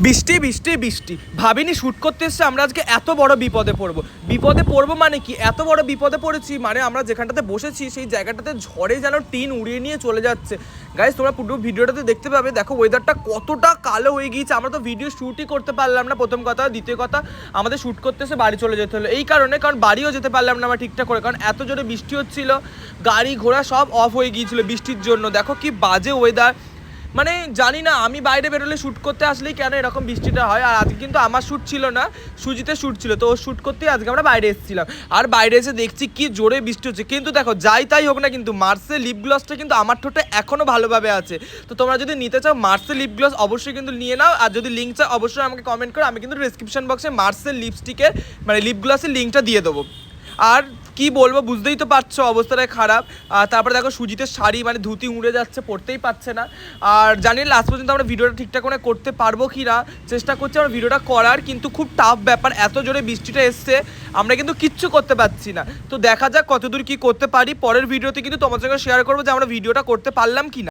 বৃষ্টি বৃষ্টি বৃষ্টি ভাবিনি শ্যুট করতে এসে আমরা আজকে এত বড় বিপদে পড়বো মানে কি এত বড় বিপদে পড়েছি মানে আমরা যেখানটাতে বসেছি সেই জায়গাটাতে ঝড়ে যেন টিন উড়িয়ে নিয়ে চলে যাচ্ছে। গাইস তোমরা পুরো ভিডিওটাতে দেখতে পাবে, দেখো ওয়েদারটা কতটা কালো হয়ে গিয়েছে। আমরা তো ভিডিও শ্যুটই করতে পারলাম না, প্রথম কথা। দ্বিতীয় কথা, আমাদের শ্যুট করতে এসে বাড়ি চলে যেতে হলো এই কারণে, কারণ বাড়িও যেতে পারলাম না আমরা ঠিকঠাক করে, কারণ এত জোরে বৃষ্টি হচ্ছিল, গাড়ি ঘোড়া সব অফ হয়ে গিয়েছিল বৃষ্টির জন্য। দেখো কি বাজে ওয়েদার, মানে জানি না আমি বাইরে বেরোলে শ্যুট করতে আসলেই কেন এরকম বৃষ্টিটা হয়। আর আজকে কিন্তু আমার শ্যুট ছিল না, সুজিতের শ্যুট ছিল, তো ওর শ্যুট করতেই আজকে আমরা বাইরে এসেছিলাম। আর বাইরে এসে দেখছি কি জোরে বৃষ্টি হচ্ছে। কিন্তু দেখো যাই তাই হোক না, কিন্তু মার্সের লিপ গ্লসটা কিন্তু আমার ঠোঁটে এখনও ভালোভাবে আছে। তো তোমরা যদি নিতে চাও মার্সের লিপ গ্লস অবশ্যই কিন্তু নিয়ে নাও। আর যদি লিঙ্ক চাও অবশ্যই আমাকে কমেন্ট করো, আমি কিন্তু ডিসক্রিপশন বক্সে মার্সের লিপস্টিকের মানে লিপ গ্লসের লিঙ্কটা দিয়ে দেবো। আর কি বলবো, বুঝতেই তো পারছো অবস্থাটাই খারাপ। আর তারপরে দেখো সুজিতের শাড়ি মানে ধুতি উড়ে যাচ্ছে, পড়তেই পারছে না। আর জানি লাস্ট পর্যন্ত আমরা ভিডিওটা ঠিকঠাক করে করতে পারবো কি না, চেষ্টা করছি আমরা ভিডিওটা করার, কিন্তু খুব টাফ ব্যাপার। এত জোরে বৃষ্টিটা এসছে, আমরা কিন্তু কিচ্ছু করতে পারছি না। তো দেখা যাক কতদূর কি করতে পারি। পরের ভিডিওতে কিন্তু তোমার সঙ্গে শেয়ার করবো যে আমরা ভিডিওটা করতে পারলাম কি না।